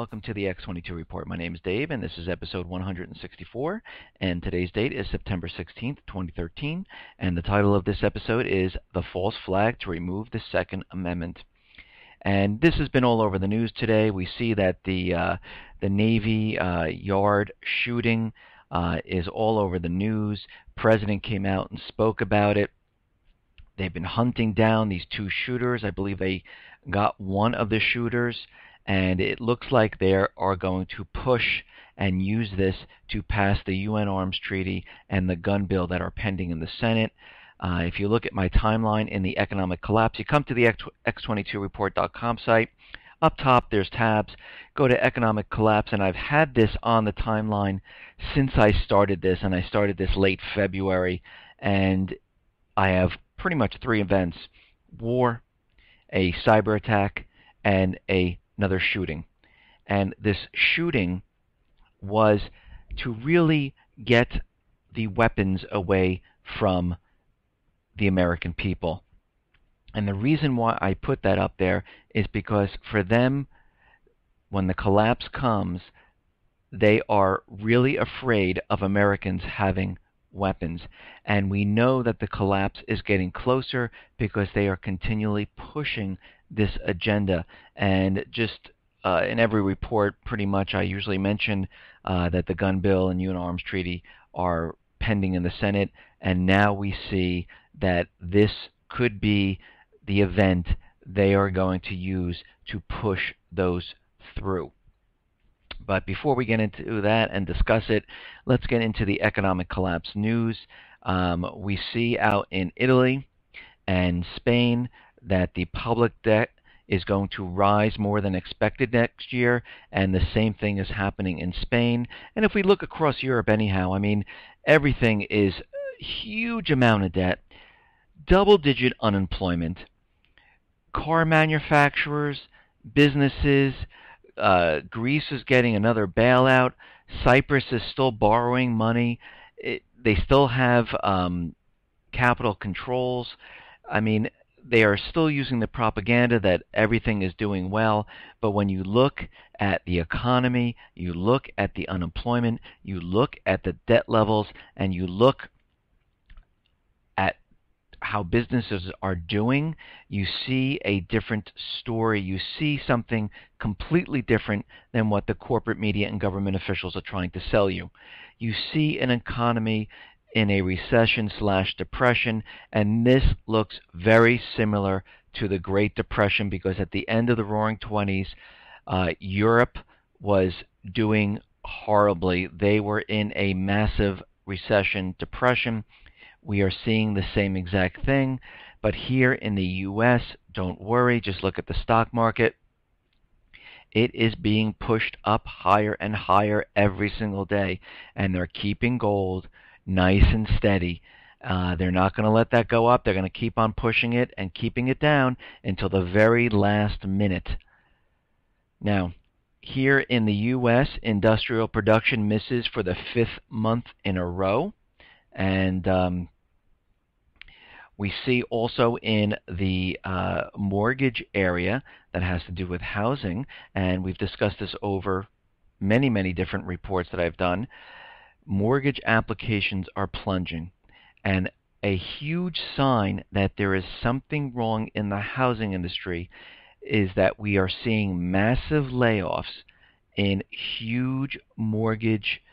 welcome to the X22 Report. My name is Dave, and this is episode 164, and today's date is September 16th, 2013, and the title of this episode is The False Flag to Remove the Second Amendment. And this has been all over the news today. We see that the Navy Yard shooting is all over the news. President came out and spoke about it. They've been hunting down these two shooters. I believe they got one of the shooters, and it looks like they are going to push and use this to pass the UN Arms Treaty and the gun bill that are pending in the Senate. If you look at my timeline in the economic collapse, you come to the x22report.com site. Up top, there's tabs. Go to economic collapse, and I've had this on the timeline since I started this, and I started this late February, and I have pretty much three events: war, a cyber attack, and another shooting. And this shooting was to really get the weapons away from the American people. And the reason why I put that up there is because for them, when the collapse comes, they are really afraid of Americans having weapons. And we know that the collapse is getting closer because they are continually pushing this agenda. And just in every report, pretty much, I usually mention that the gun bill and UN Arms Treaty are pending in the Senate. And now we see that this could be the event they are going to use to push those through. But before we get into that and discuss it, let's get into the economic collapse news. We see out in Italy and Spain that the public debt is going to rise more than expected next year, and the same thing is happening in Spain. And if we look across Europe anyhow, I mean, everything is a huge amount of debt, double-digit unemployment, car manufacturers, businesses, Greece is getting another bailout. Cyprus is still borrowing money. They still have capital controls. I mean, they are still using the propaganda that everything is doing well. But when you look at the economy, you look at the unemployment, you look at the debt levels, and you look at how businesses are doing, you see a different story. You see something completely different than what the corporate media and government officials are trying to sell you. You see an economy in a recession/depression, and this looks very similar to the Great Depression, because at the end of the Roaring '20s, Europe was doing horribly. They were in a massive recession/depression. We are seeing the same exact thing, but here in the U.S., don't worry, just look at the stock market. It is being pushed up higher and higher every single day, and they're keeping gold nice and steady. They're not going to let that go up. They're going to keep on pushing it and keeping it down until the very last minute. Now, here in the U.S., industrial production misses for the 5th month in a row, and we see also in the mortgage area that has to do with housing, and we've discussed this over many, many different reports that I've done. Mortgage applications are plunging, and a huge sign that there is something wrong in the housing industry is that we are seeing massive layoffs in huge mortgage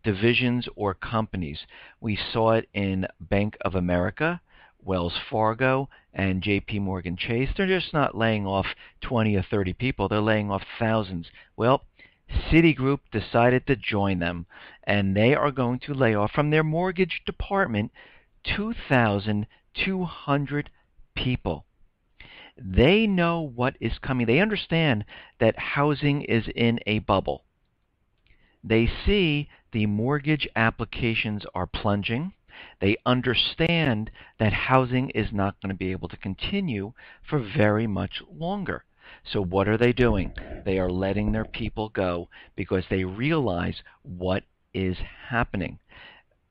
divisions or companies. We saw it in Bank of America, Wells Fargo, and JP Morgan Chase. They're just not laying off 20 or 30 people. They're laying off thousands. Well, Citigroup decided to join them, and they are going to lay off from their mortgage department 2,200 people. They know what is coming. They understand that housing is in a bubble. They see the mortgage applications are plunging. They understand that housing is not going to be able to continue for very much longer. So what are they doing? They are letting their people go because they realize what is happening.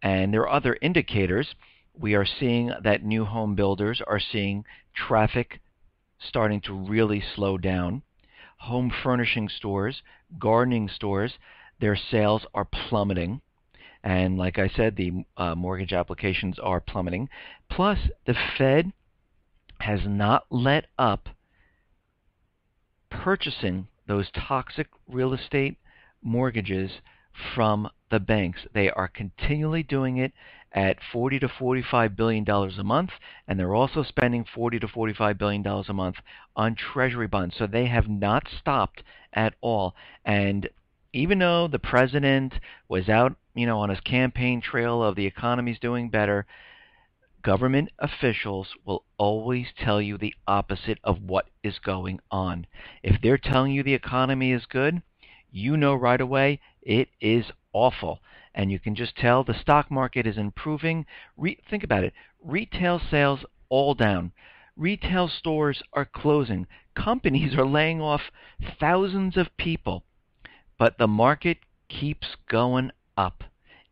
And there are other indicators. We are seeing that new home builders are seeing traffic starting to really slow down. home furnishing stores, gardening stores, their sales are plummeting. And like I said, the mortgage applications are plummeting. Plus, the Fed has not let up purchasing those toxic real estate mortgages from the banks. They are continually doing it at $40 to $45 billion a month, and they're also spending $40 to $45 billion a month on Treasury bonds. So they have not stopped at all. And even though the president was out, on his campaign trail of the economy's doing better, government officials will always tell you the opposite of what is going on. If they're telling you the economy is good, you know right away it is awful. And you can just tell the stock market is improving. Think about it. Retail sales all down. Retail stores are closing. Companies are laying off thousands of people. But the market keeps going up.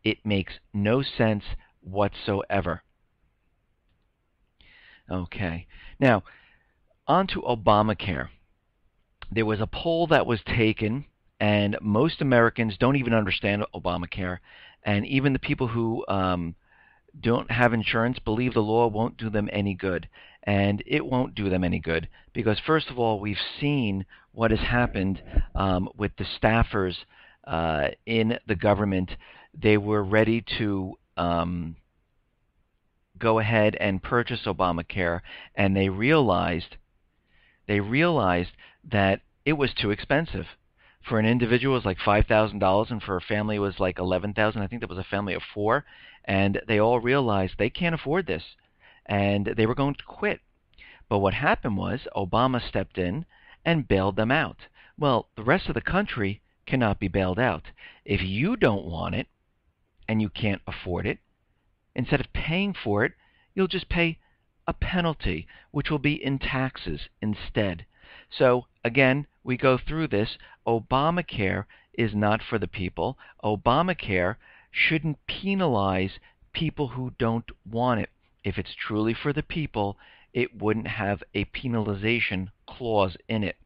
It makes no sense whatsoever. Okay. Now, on to Obamacare. There was a poll that was taken, and most Americans don't even understand Obamacare. And even the people who don't have insurance believe the law won't do them any good. And it won't do them any good because, first of all, we've seen what has happened with the staffers in the government. They were ready to go ahead and purchase Obamacare, and they realized that it was too expensive. For an individual, it was like $5,000, and for a family, it was like $11,000. I think there was a family of four, and they all realized they can't afford this, and they were going to quit. But what happened was Obama stepped in and bailed them out. Well, the rest of the country cannot be bailed out. If you don't want it and you can't afford it, instead of paying for it, you'll just pay a penalty, which will be in taxes instead. So, again, we go through this. Obamacare is not for the people. Obamacare shouldn't penalize people who don't want it. If it's truly for the people, it wouldn't have a penalization clause in it.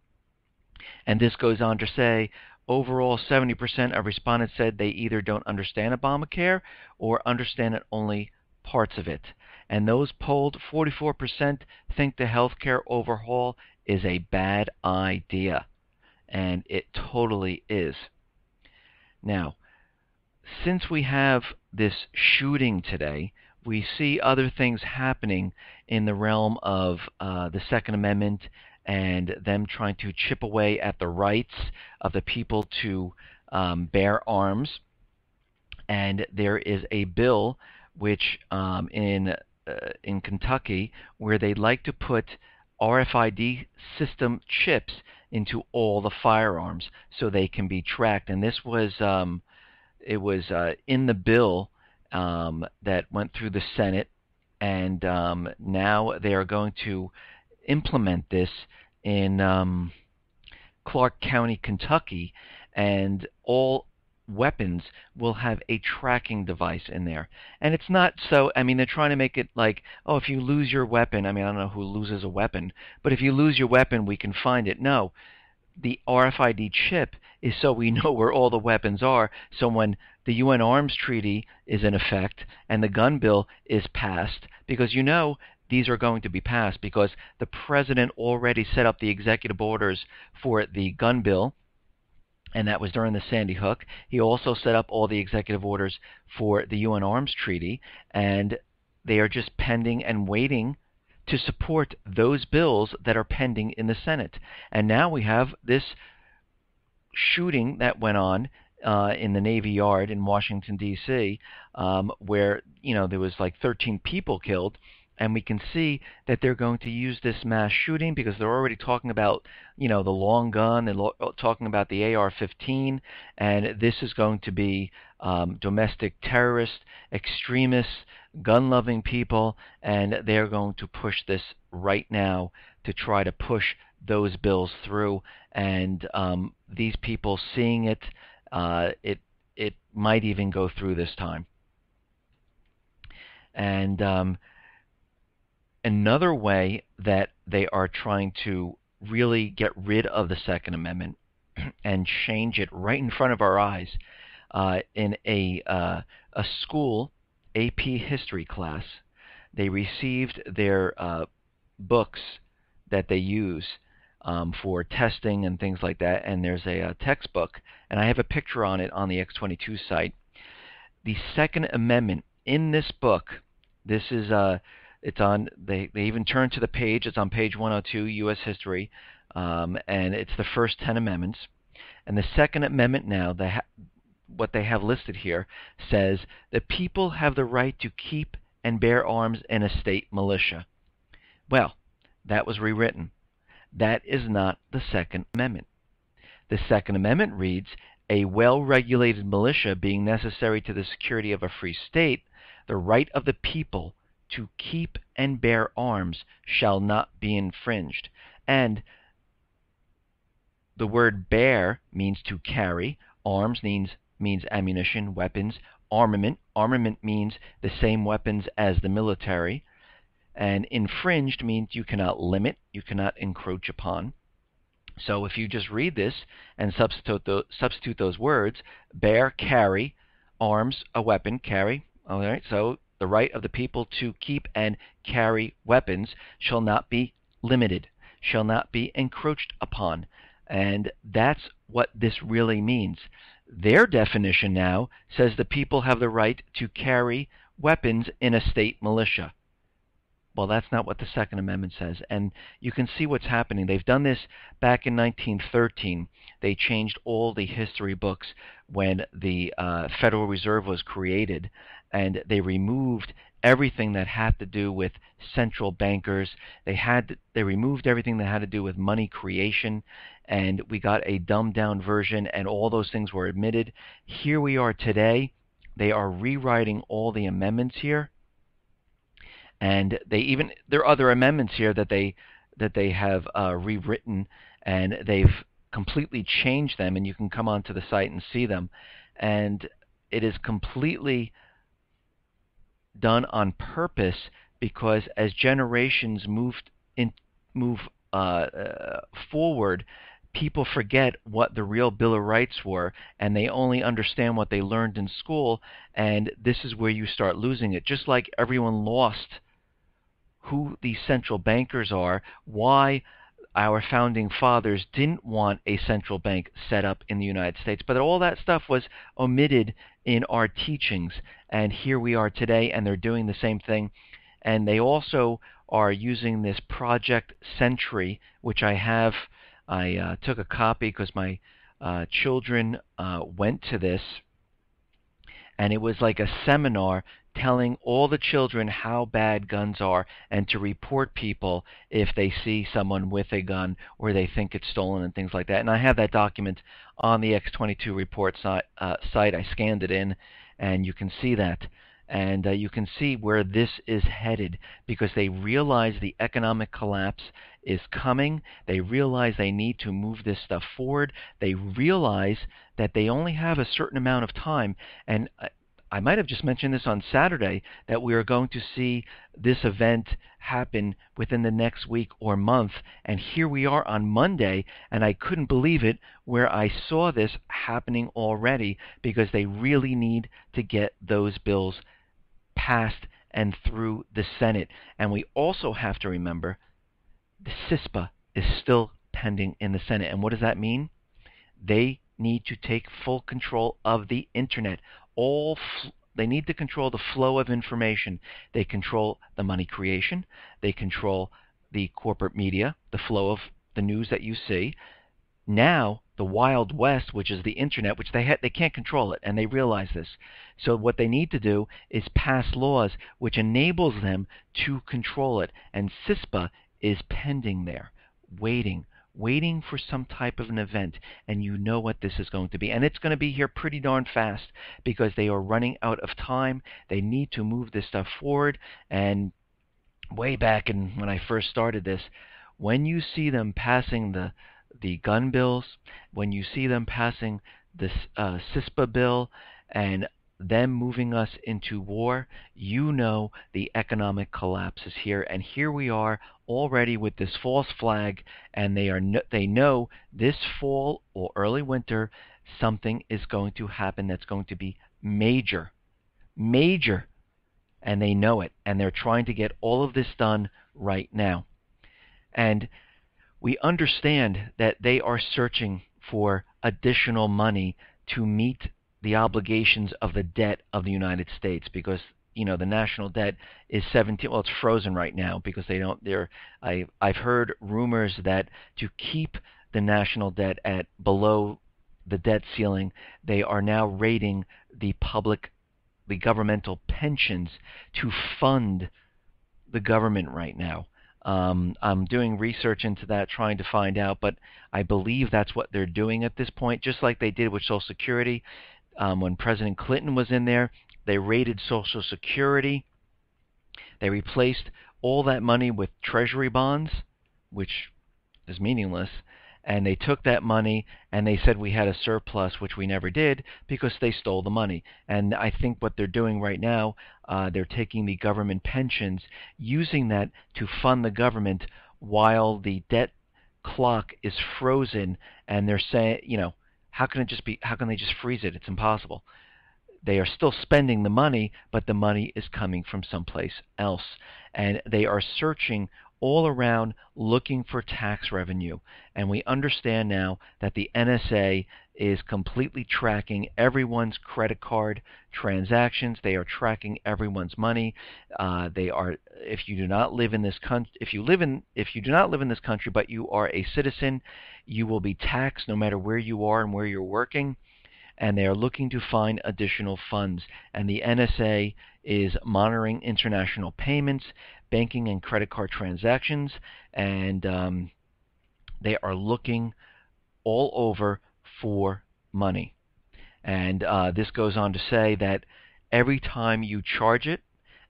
And this goes on to say, overall, 70% of respondents said they either don't understand Obamacare or understand it only parts of it. And those polled, 44% think the health care overhaul is a bad idea. And it totally is. Now, since we have this shooting today, we see other things happening in the realm of the Second Amendment and them trying to chip away at the rights of the people to bear arms. And there is a bill which in Kentucky where they'd like to put RFID system chips into all the firearms so they can be tracked. And this was in the bill that went through the Senate, and now they are going to implement this in Clark County, Kentucky, and all weapons will have a tracking device in there. And it's not so, they're trying to make it like, oh, if you lose your weapon, I don't know who loses a weapon, but if you lose your weapon, we can find it. No, the RFID chip is so we know where all the weapons are, so when the UN Arms Treaty is in effect and the gun bill is passed, because these are going to be passed because the president already set up the executive orders for the gun bill, and that was during the Sandy Hook. He also set up all the executive orders for the UN Arms Treaty, and they are just pending and waiting to support those bills that are pending in the Senate. And now we have this shooting that went on in the Navy Yard in Washington, D.C., where, there was like 13 people killed. And we can see that they're going to use this mass shooting because they're already talking about, the long gun. They're talking about the AR-15. And this is going to be domestic terrorists, extremists, gun-loving people. And they're going to push this right now to try to push those bills through. And these people seeing it, it might even go through this time. And another way that they are trying to really get rid of the Second Amendment and change it right in front of our eyes in a school AP history class. They received their books that they use for testing and things like that, and there's a textbook, and I have a picture on it on the X22 site. The Second Amendment in this book, this is it's on. They even turn to the page. It's on page 102, U.S. History, and it's the first 10 amendments. And the Second Amendment now, what they have listed here says the people have the right to keep and bear arms in a state militia. Well, that was rewritten. That is not the Second Amendment. The Second Amendment reads, a well-regulated militia being necessary to the security of a free state, the right of the people to keep and bear arms shall not be infringed. And the word bear means to carry. Arms means ammunition, weapons. Armament means the same weapons as the military. And infringed means you cannot limit, you cannot encroach upon. So if you just read this and substitute those words, bear, carry, arms, a weapon, carry. All right, so the right of the people to keep and carry weapons shall not be limited, shall not be encroached upon. And that's what this really means. Their definition now says the people have the right to carry weapons in a state militia. Well, that's not what the Second Amendment says. And you can see what's happening. They've done this back in 1913. They changed all the history books when the Federal Reserve was created, and they removed everything that had to do with central bankers. They removed everything that had to do with money creation, and we got a dumbed-down version, and all those things were omitted. Here we are today. They are rewriting all the amendments here. And there are other amendments here that they have rewritten, and they've completely changed them, and you can come onto the site and see them. And it is completely done on purpose because as generations move forward, people forget what the real Bill of Rights were, and they only understand what they learned in school, and this is where you start losing it. Just like everyone lost who these central bankers are, why our founding fathers didn't want a central bank set up in the United States. But all that stuff was omitted in our teachings, and here we are today, and they're doing the same thing. And they also are using this Project Century, which I took a copy because my children went to this, and it was like a seminar telling all the children how bad guns are and to report people if they see someone with a gun or they think it's stolen and things like that. And I have that document on the X22 report site. I scanned it in, and you can see that. And you can see where this is headed because they realize the economic collapse is coming. They realize they need to move this stuff forward. They realize that they only have a certain amount of time. And I might have just mentioned this on Saturday, that we are going to see this event happen within the next week or month. And here we are on Monday, and I couldn't believe it where I saw this happening already because they really need to get those bills passed and through the Senate. And we also have to remember the CISPA is still pending in the Senate. And what does that mean? They need to take full control of the Internet. They need to control the flow of information. They control the money creation. They control the corporate media, the flow of the news that you see. Now, the Wild West, which is the Internet, which they can't control it, and they realize this. So what they need to do is pass laws which enables them to control it. And CISPA is pending there, waiting for some type of an event, and you know what this is going to be. And it's going to be here pretty darn fast because they are running out of time. They need to move this stuff forward. And way back when I first started this, when you see them passing the gun bills, when you see them passing this CISPA bill, and them moving us into war, you know the economic collapse is here. And here we are already with this false flag, and they know this fall or early winter something is going to happen that's going to be major, major, and they know it, and they're trying to get all of this done right now. And we understand that they are searching for additional money to meet the obligations of the debt of the United States, because the national debt is 17. Well, it's frozen right now because they don't. I've heard rumors that to keep the national debt at below the debt ceiling, they are now raiding the governmental pensions to fund the government right now. I'm doing research into that, trying to find out, but I believe that's what they're doing at this point, just like they did with Social Security. When President Clinton was in there, they raided Social Security. They replaced all that money with Treasury bonds, which is meaningless, and they took that money and they said we had a surplus, which we never did because they stole the money. And I think what they're doing right now, they're taking the government pensions, using that to fund the government while the debt clock is frozen, and they're saying, how can they just freeze it? It's impossible. They are still spending the money, but the money is coming from someplace else. And they are searching all around looking for tax revenue. And we understand now that the NSA is completely tracking everyone's credit card transactions. They are tracking everyone's money. If you do not live in this country, if you do not live in this country, but you are a citizen, you will be taxed no matter where you are and where you're working. And they are looking to find additional funds. And the NSA is monitoring international payments, banking and credit card transactions, and they are looking all over for money. And this goes on to say that every time you charge it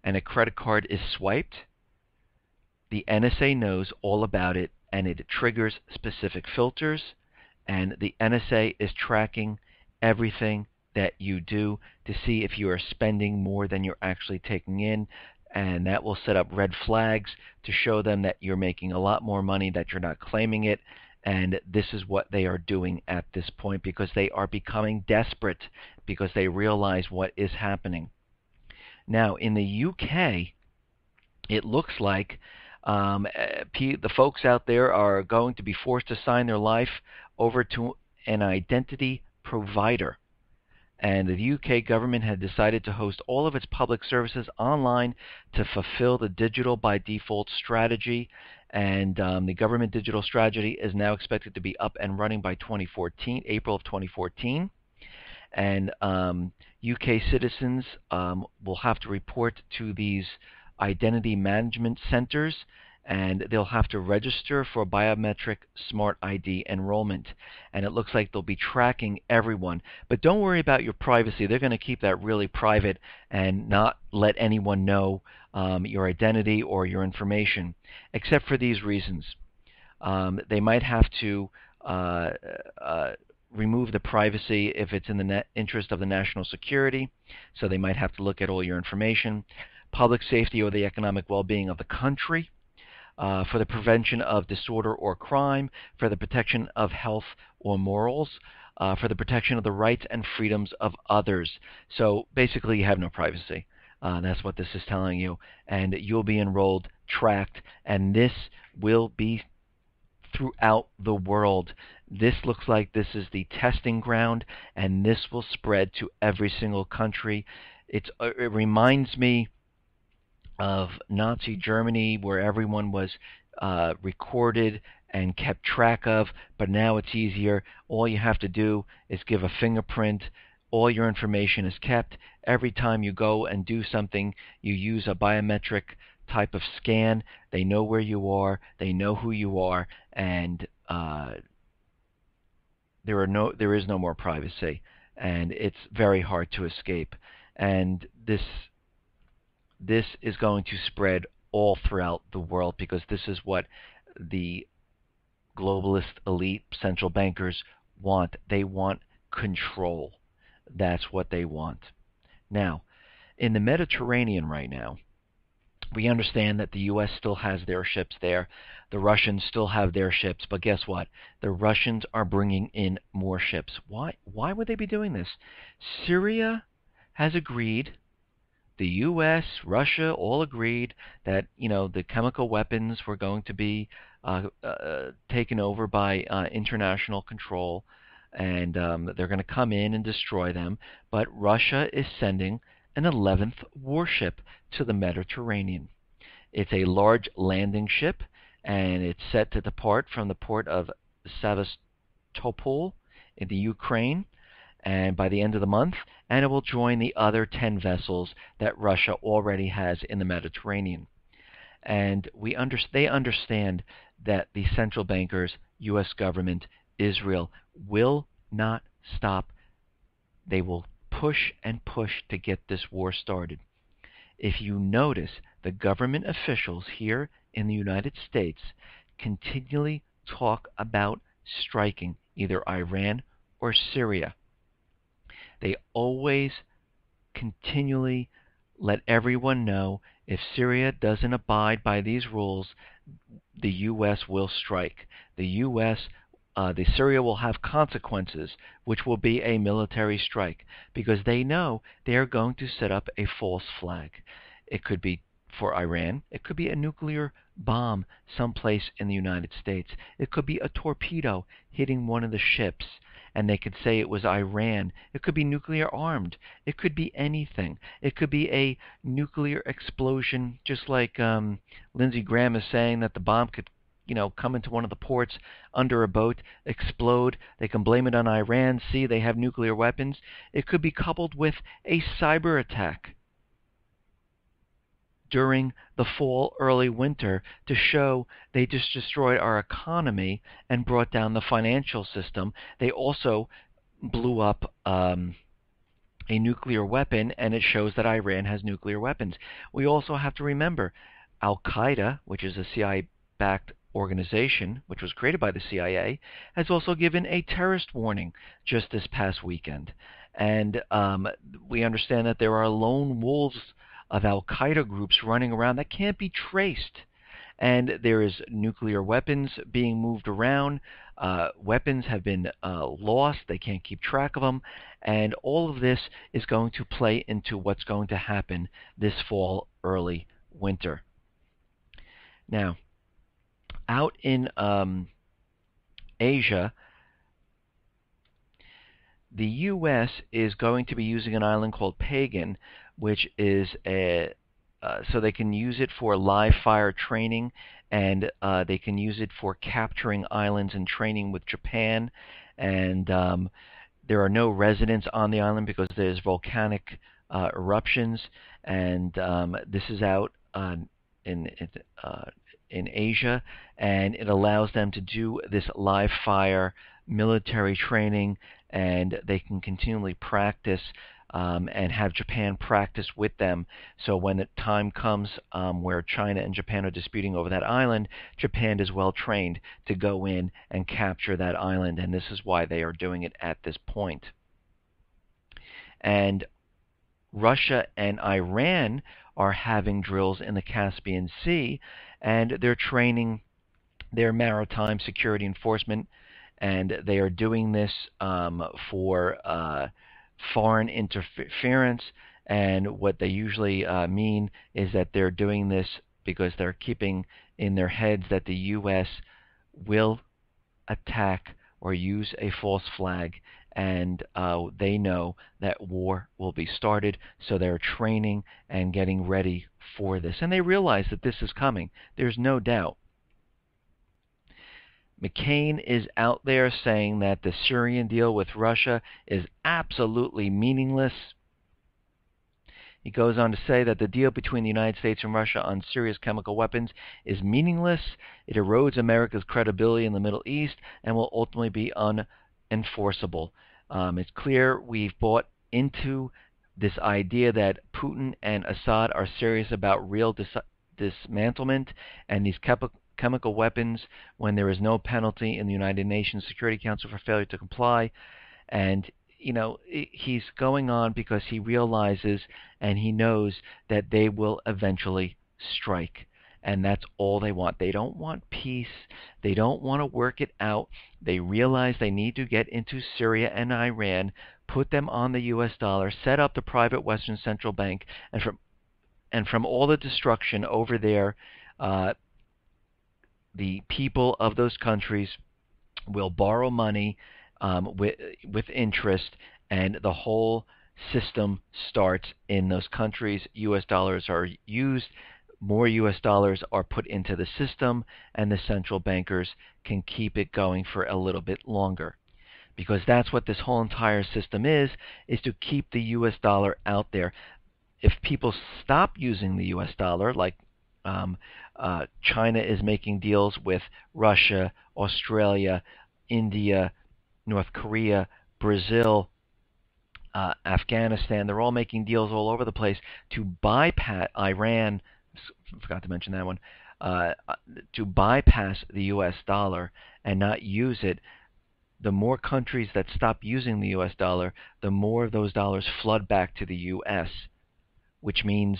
and a credit card is swiped, the NSA knows all about it, and it triggers specific filters, and the NSA is tracking everything that you do to see if you are spending more than you're actually taking in, and that will set up red flags to show them that you're making a lot more money, that you're not claiming it. And this is what they are doing at this point, because they are becoming desperate, because they realize what is happening. Now, in the UK, it looks like the folks out there are going to be forced to sign their life over to an identity provider. And the UK government had decided to host all of its public services online to fulfill the digital by default strategy. And the government digital strategy is now expected to be up and running by April of 2014. And UK citizens will have to report to these identity management centers, and they'll have to register for biometric smart ID enrollment. And it looks like they'll be tracking everyone. But don't worry about your privacy. They're going to keep that really private and not let anyone know your identity or your information, except for these reasons. They might have to remove the privacy if it's in the interest of the national security, so they might have to look at all your information. Public safety or the economic well-being of the country, for the prevention of disorder or crime, for the protection of health or morals, for the protection of the rights and freedoms of others. So basically you have no privacy. That's what this is telling you. And you'll be enrolled, tracked, and this will be throughout the world. This looks like this is the testing ground, and this will spread to every single country. It reminds me of Nazi Germany, where everyone was recorded and kept track of, but now it's easier. All you have to do is give a fingerprint. All your information is kept. Every time you go and do something, you use a biometric type of scan. They know where you are, they know who you are, and there is no more privacy, and it's very hard to escape. And this is going to spread all throughout the world, because this is what the globalist elite central bankers want. They want control. That's what they want. Now, in the Mediterranean right now, we understand that the U.S. still has their ships there. The Russians still have their ships. But guess what? The Russians are bringing in more ships. Why? Why would they be doing this? Syria has agreed. The U.S., Russia, all agreed that the chemical weapons were going to be taken over by international control, and they're going to come in and destroy them. But Russia is sending an 11th warship to the Mediterranean. It's a large landing ship, and it's set to depart from the port of Sevastopol in the Ukraine, and by the end of the month, and it will join the other 10 vessels that Russia already has in the Mediterranean. And they understand that the central bankers, U.S. government, Israel, will not stop. They will push and push to get this war started. If you notice, the government officials here in the United States continually talk about striking either Iran or Syria. They always continually let everyone know if Syria doesn't abide by these rules, the U.S. will strike. The Syria will have consequences, which will be a military strike, because they know they are going to set up a false flag. It could be for Iran. It could be a nuclear bomb someplace in the United States. It could be a torpedo hitting one of the ships, and they could say it was Iran. It could be nuclear armed. It could be anything. It could be a nuclear explosion, just like Lindsey Graham is saying that the bomb could come into one of the ports under a boat, explode. They can blame it on Iran. See, they have nuclear weapons. It could be coupled with a cyber attack during the fall, early winter, to show they just destroyed our economy and brought down the financial system. They also blew up a nuclear weapon, and it shows that Iran has nuclear weapons. We also have to remember Al-Qaeda, which is a CIA-backed organization, which was created by the CIA, has also given a terrorist warning just this past weekend. And we understand that there are lone wolves of Al-Qaeda groups running around that can't be traced. And there is nuclear weapons being moved around. Weapons have been lost. They can't keep track of them. And all of this is going to play into what's going to happen this fall, early winter. Now, out in Asia, the U.S. is going to be using an island called Pagan, which is so they can use it for live fire training, and they can use it for capturing islands and training with Japan. And there are no residents on the island because there's volcanic eruptions, and this is out in Asia, and it allows them to do this live fire military training, and they can continually practice and have Japan practice with them. So when the time comes where China and Japan are disputing over that island, Japan is well trained to go in and capture that island, and this is why they are doing it at this point. And Russia and Iran are having drills in the Caspian Sea, and they're training their maritime security enforcement, and they are doing this for foreign interference. And what they usually mean is that they're doing this because they're keeping in their heads that the U.S. will attack or use a false flag, and they know that war will be started, so they're training and getting ready for this. And they realize that this is coming. There's no doubt. McCain is out there saying that the Syrian deal with Russia is absolutely meaningless. He goes on to say that the deal between the United States and Russia on Syria's chemical weapons is meaningless. It erodes America's credibility in the Middle East and will ultimately be unenforceable. It's clear we've bought into this idea that Putin and Assad are serious about real dismantlement, and these chemical weapons, when there is no penalty in the United Nations Security Council for failure to comply. And he's going on because he realizes and he knows that they will eventually strike. And that's all they want. They don't want peace. They don't want to work it out. They realize they need to get into Syria and Iran, put them on the US dollar, set up the private Western Central Bank, and from all the destruction over there, uh, the people of those countries will borrow money with interest, and the whole system starts in those countries. U.S. dollars are used, more U.S. dollars are put into the system, and the central bankers can keep it going for a little bit longer. Because that's what this whole entire system is to keep the U.S. dollar out there. If people stop using the U.S. dollar, like um, China is making deals with Russia, Australia, India, North Korea, Brazil, Afghanistan, they're all making deals all over the place to bypass Iran. Forgot to mention that one. To bypass the U.S. dollar and not use it. The more countries that stop using the U.S. dollar, the more of those dollars flood back to the U.S., which means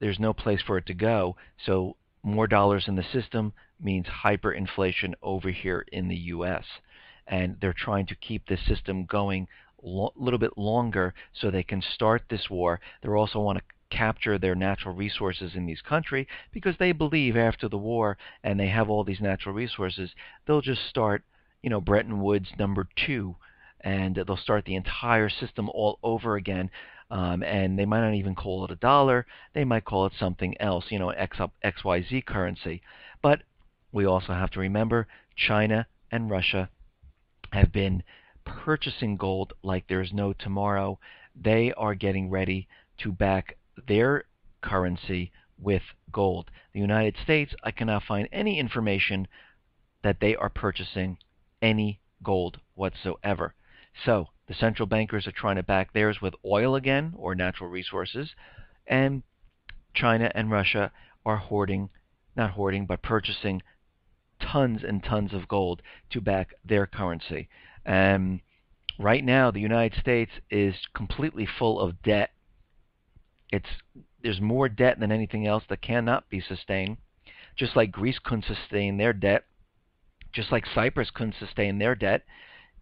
there's no place for it to go. So more dollars in the system means hyperinflation over here in the U.S. And they're trying to keep the system going a little bit longer so they can start this war. They also want to capture their natural resources in these countries because they believe after the war and they have all these natural resources, they'll just start, Bretton Woods #2, and they'll start the entire system all over again. And they might not even call it a dollar. They might call it something else, XYZ currency. But we also have to remember China and Russia have been purchasing gold like there's no tomorrow. They are getting ready to back their currency with gold. The United States, I cannot find any information that they are purchasing any gold whatsoever. So the central bankers are trying to back theirs with oil again, or natural resources, and China and Russia are not hoarding, but purchasing tons and tons of gold to back their currency. Right now, the United States is completely full of debt. There's more debt than anything else that cannot be sustained. Just like Greece couldn't sustain their debt, just like Cyprus couldn't sustain their debt,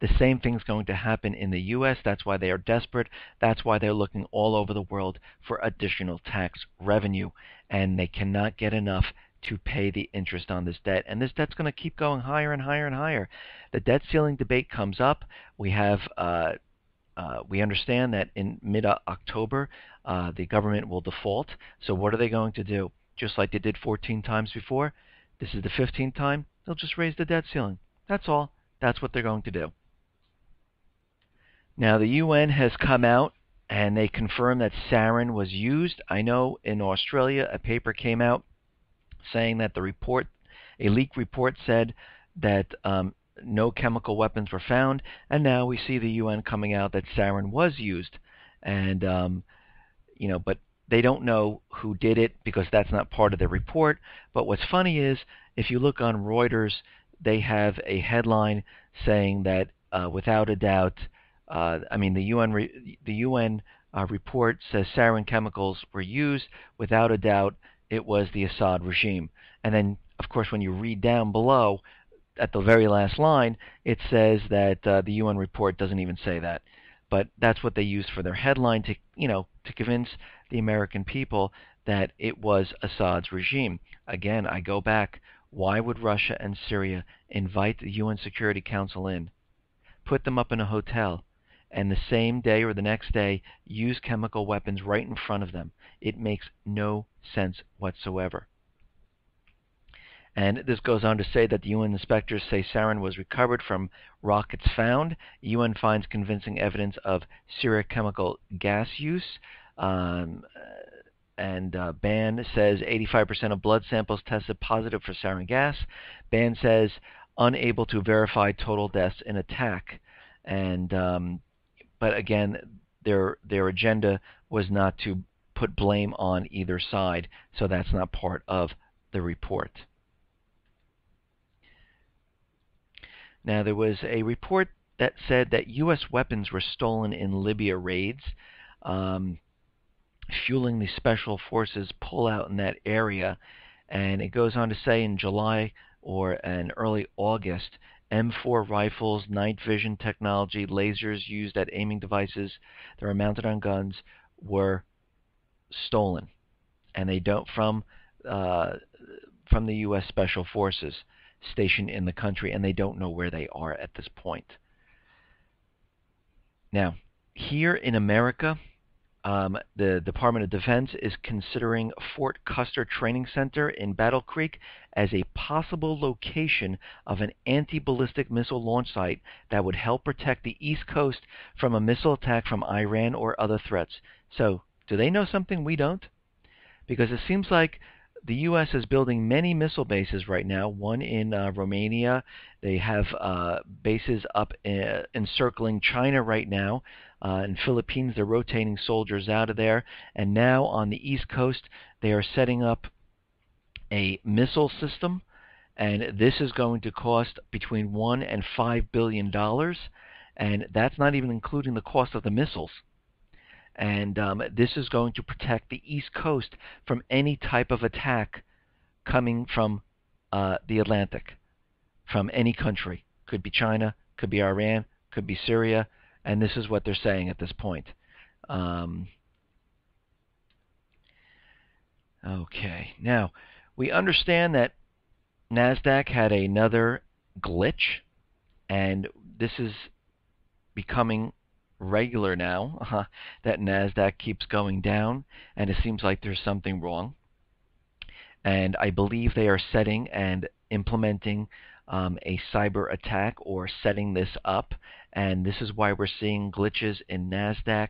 the same thing's going to happen in the U.S. That's why they are desperate. That's why they're looking all over the world for additional tax revenue. And they cannot get enough to pay the interest on this debt. And this debt's going to keep going higher and higher and higher. The debt ceiling debate comes up. We understand that in mid-October, the government will default. So what are they going to do? Just like they did 14 times before, this is the 15th time, they'll just raise the debt ceiling. That's all. That's what they're going to do. Now, the UN has come out and they confirmed that sarin was used. I know in Australia a paper came out saying that a leaked report said that no chemical weapons were found, and now we see the UN coming out that sarin was used. And, but they don't know who did it because that's not part of the report. But what's funny is if you look on Reuters, they have a headline saying that without a doubt, the UN report says sarin chemicals were used. Without a doubt, it was the Assad regime. And then, of course, when you read down below, at the very last line, it says that the UN report doesn't even say that. But that's what they used for their headline to convince the American people that it was Assad's regime. Again, I go back. Why would Russia and Syria invite the UN Security Council in, put them up in a hotel, and the same day or the next day use chemical weapons right in front of them? It makes no sense whatsoever. And this goes on to say that the UN inspectors say sarin was recovered from rockets found. UN finds convincing evidence of Syria chemical gas use. And Ban says 85% of blood samples tested positive for sarin gas. Ban says unable to verify total deaths in attack. And but again, their agenda was not to put blame on either side, so that's not part of the report. Now, there was a report that said that U.S. weapons were stolen in Libya raids, um, fueling the special forces pullout in that area. And it goes on to say in July or in early August, M4 rifles, night vision technology, lasers used at aiming devices that are mounted on guns were stolen, and they don't uh, from the U.S. Special Forces stationed in the country, and they don't know where they are at this point. Now, here in America, the Department of Defense is considering Fort Custer Training Center in Battle Creek as a possible location of an anti-ballistic missile launch site that would help protect the East Coast from a missile attack from Iran or other threats. So, do they know something we don't? Because it seems like the U.S. is building many missile bases right now. One in Romania. They have bases up encircling China right now. In Philippines, they're rotating soldiers out of there. And now on the East Coast, they are setting up a missile system. And this is going to cost between $1 and $5 billion. And that's not even including the cost of the missiles. And this is going to protect the East Coast from any type of attack coming from the Atlantic, from any country. Could be China, could be Iran, could be Syria, and this is what they're saying at this point. Okay, now we understand that NASDAQ had another glitch, and this is becoming regular now, that NASDAQ keeps going down, and it seems like there's something wrong. And I believe they are setting and implementing a cyber attack or setting this up, and this is why we're seeing glitches in NASDAQ,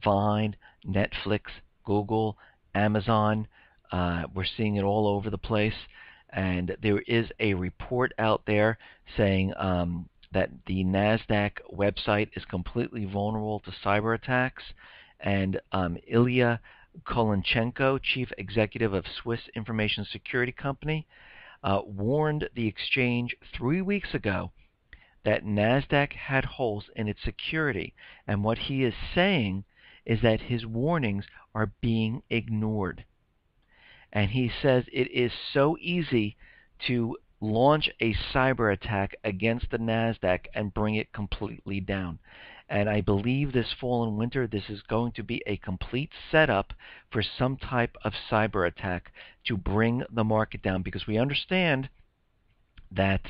Vine, Netflix, Google, Amazon. We're seeing it all over the place, and there is a report out there saying that the NASDAQ website is completely vulnerable to cyber attacks. And Ilya Kolenchenko, chief executive of Swiss Information Security Company, warned the exchange 3 weeks ago that NASDAQ had holes in its security. And what he is saying is that his warnings are being ignored. And he says it is so easy to launch a cyber attack against the NASDAQ and bring it completely down. And I believe this fall and winter, this is going to be a complete setup for some type of cyber attack to bring the market down, because we understand that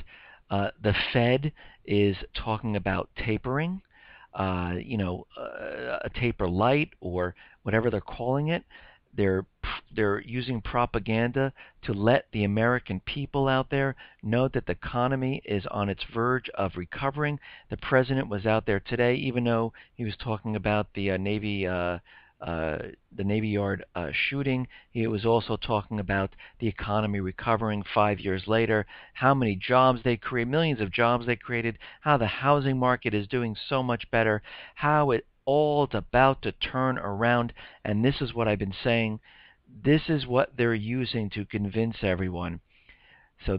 the Fed is talking about tapering, a taper light or whatever they're calling it. They're using propaganda to let the American people out there know that the economy is on its verge of recovering. The president was out there today, even though he was talking about the Navy Yard shooting. He was also talking about the economy recovering 5 years later, how many jobs they created, millions of jobs they created, how the housing market is doing so much better, how it all is about to turn around. And this is what I've been saying. This is what they're using to convince everyone. So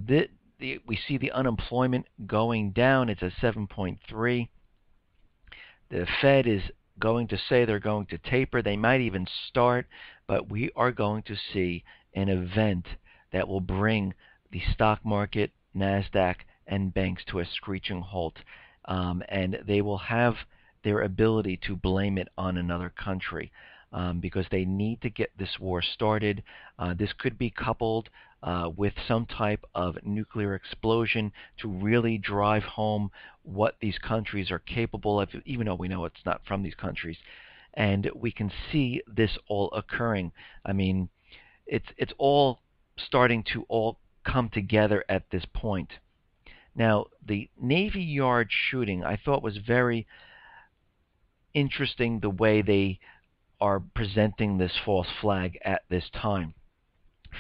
we see the unemployment going down. It's at 7.3. The Fed is going to say they're going to taper. They might even start, but we are going to see an event that will bring the stock market, NASDAQ, and banks to a screeching halt. And they will have their ability to blame it on another country, because they need to get this war started. This could be coupled with some type of nuclear explosion to really drive home what these countries are capable of, even though we know it's not from these countries. And we can see this all occurring. I mean, it's all starting to all come together at this point. Now, the Navy Yard shooting, I thought was very interesting, the way they are presenting this false flag at this time.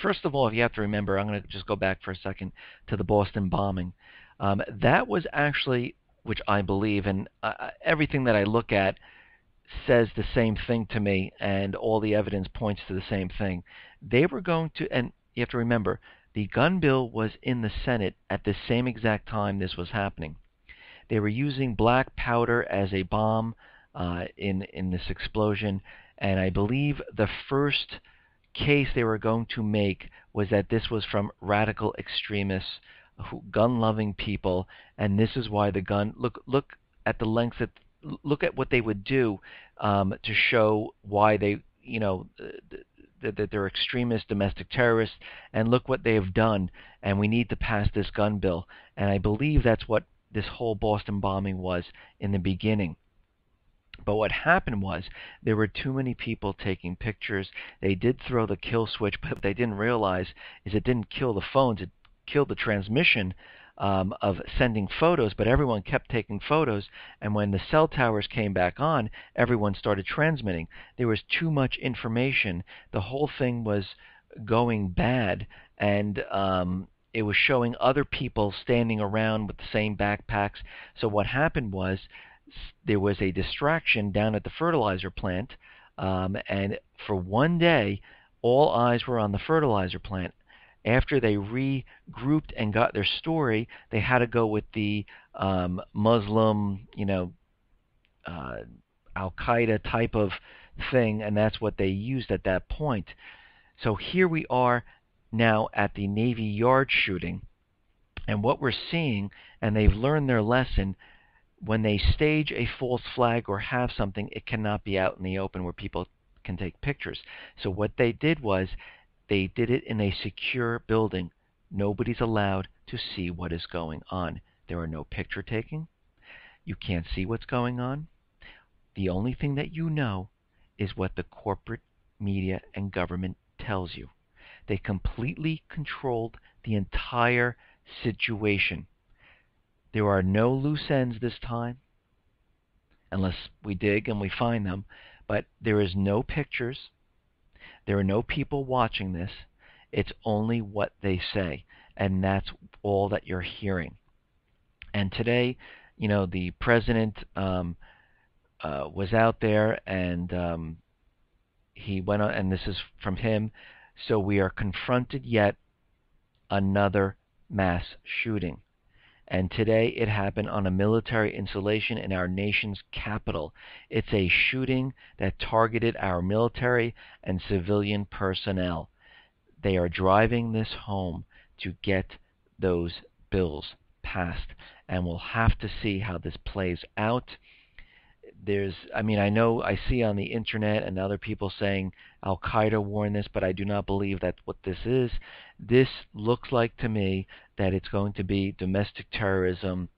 First of all, if you have to remember, I'm going to just go back for a second to the Boston bombing. That was actually, which I believe, and everything that I look at says the same thing to me, and all the evidence points to the same thing. They were going to, and you have to remember, the gun bill was in the Senate at the same exact time this was happening. They were using black powder as a bomb in this explosion, and I believe the first case they were going to make was that this was from radical extremists, gun-loving people, and this is why the gun. Look at the lengths that look at what they would do to show why they, that they're extremist domestic terrorists, and look what they have done. And we need to pass this gun bill. And I believe that's what this whole Boston bombing was in the beginning. But what happened was there were too many people taking pictures. They did throw the kill switch, but what they didn't realize is it didn't kill the phones. It killed the transmission of sending photos, but everyone kept taking photos. And when the cell towers came back on, everyone started transmitting. There was too much information. The whole thing was going bad, and it was showing other people standing around with the same backpacks. So what happened was there was a distraction down at the fertilizer plant, and for one day, all eyes were on the fertilizer plant. After they regrouped and got their story, they had to go with the Muslim, Al Qaeda type of thing, and that's what they used at that point. So here we are now at the Navy Yard shooting, and what we're seeing, and they've learned their lesson. When they stage a false flag or have something, it cannot be out in the open where people can take pictures. So what they did was they did it in a secure building. Nobody's allowed to see what is going on. There are no picture taking. You can't see what's going on. The only thing that you know is what the corporate media and government tells you. They completely controlled the entire situation. There are no loose ends this time, unless we dig and we find them, but there is no pictures. There are no people watching this. It's only what they say, and that's all that you're hearing. And today, the president was out there, and he went on, and this is from him. So we are confronted yet another mass shooting. And today it happened on a military installation in our nation's capital. It's a shooting that targeted our military and civilian personnel. They are driving this home to get those bills passed, and we'll have to see how this plays out. I know I see on the internet and other people saying Al Qaeda warned this, but I do not believe that's what this is. This looks like to me that it's going to be domestic terrorism.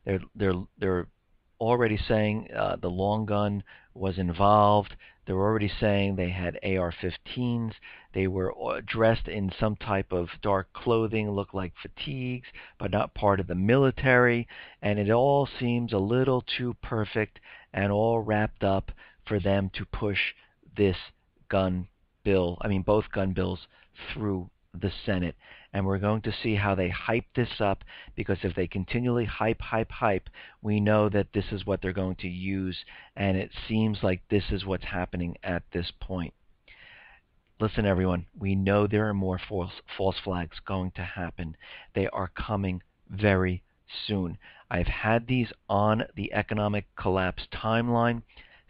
They're already saying the long gun was involved. They're already saying they had AR-15s. They were dressed in some type of dark clothing, looked like fatigues, but not part of the military. And it all seems a little too perfect and all wrapped up for them to push this gun bill, both gun bills, through the Senate. And we're going to see how they hype this up, because if they continually hype, we know that this is what they're going to use, and it seems like this is what's happening at this point. Listen, everyone, we know there are more false flags going to happen. They are coming very soon. I've had these on the economic collapse timeline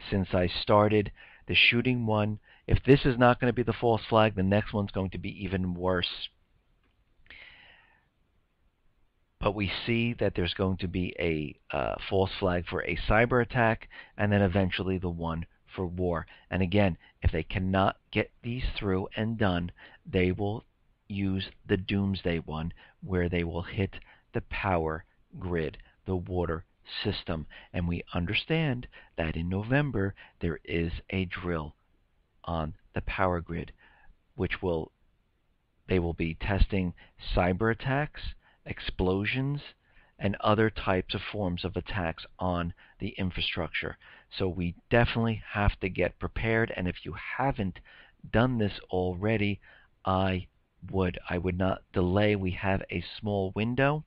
since I started the shooting one. If this is not going to be the false flag, the next one's going to be even worse. But we see that there's going to be a false flag for a cyber attack, and then eventually the one for war. And again, if they cannot get these through and done, they will use the doomsday one, where they will hit the power grid, the water system. And we understand that in November there is a drill on the power grid, which they will be testing cyber attacks, explosions, and other types of forms of attacks on the infrastructure. So we definitely have to get prepared, and if you haven't done this already, I would not delay. We have a small window.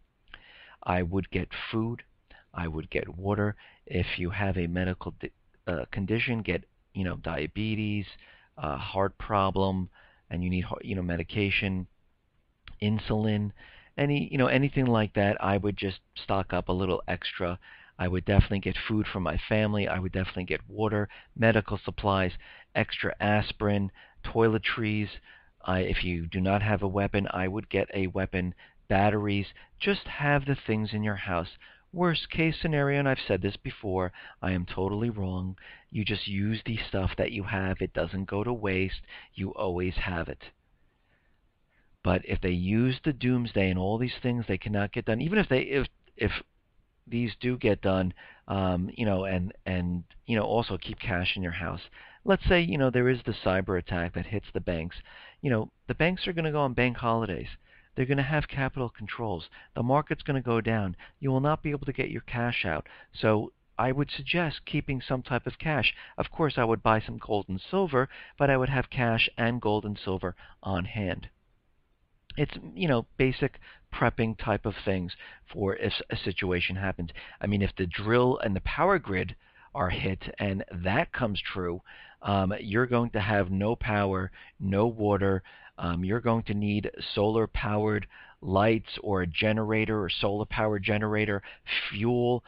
I would get food. I would get water. If you have a medical condition, get diabetes, heart problem, and you need medication, insulin, anything like that, I would just stock up a little extra. I would definitely get food for my family. I would definitely get water, medical supplies, extra aspirin, toiletries. If you do not have a weapon, I would get a weapon, batteries. Just have the things in your house. Worst case scenario, and I've said this before, I am totally wrong. You just use the stuff that you have. It doesn't go to waste. You always have it. But if they use the doomsday and all these things they cannot get done, even if these do get done, and also keep cash in your house. Let's say there is the cyber attack that hits the banks. The banks are going to go on bank holidays. They're going to have capital controls. The market's going to go down. You will not be able to get your cash out. So I would suggest keeping some type of cash. Of course, I would buy some gold and silver, but I would have cash and gold and silver on hand. It's basic prepping type of things for if a situation happens. I mean, if the drill and the power grid are hit and that comes true, you're going to have no power, no water. You're going to need solar powered lights or a generator or solar powered generator, fuel,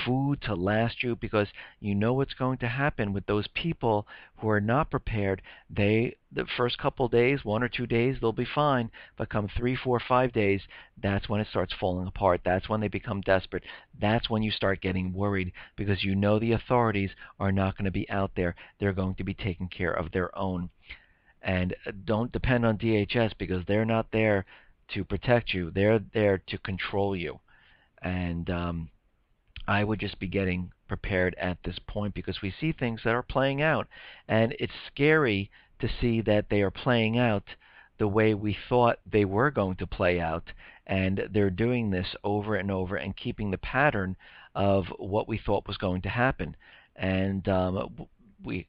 food to last you, because you know what's going to happen with those people who are not prepared. The first couple of days, 1 or 2 days, they'll be fine, but come 3, 4, 5 days, that's when it starts falling apart. That's when they become desperate. That's when you start getting worried, because you know the authorities are not going to be out there. They're going to be taking care of their own. And don't depend on DHS, because they're not there to protect you. They're there to control you. And I would just be getting prepared at this point, because we see things that are playing out, and it's scary to see that they are playing out the way we thought they were going to play out, and they're doing this over and over and keeping the pattern of what we thought was going to happen. And we're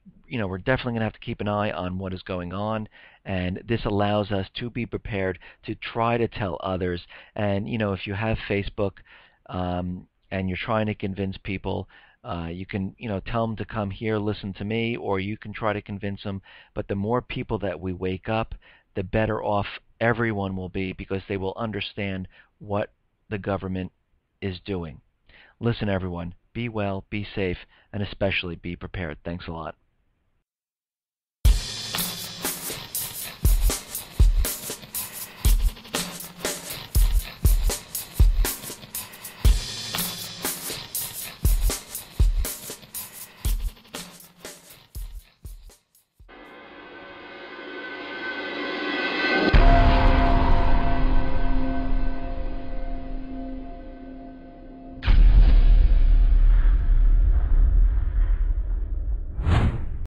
definitely going to have to keep an eye on what is going on, and this allows us to be prepared to try to tell others. And if you have Facebook, and you're trying to convince people, you can tell them to come here, listen to me, or you can try to convince them. But the more people that we wake up, the better off everyone will be, because they will understand what the government is doing. Listen, everyone, be well, be safe, and especially be prepared. Thanks a lot.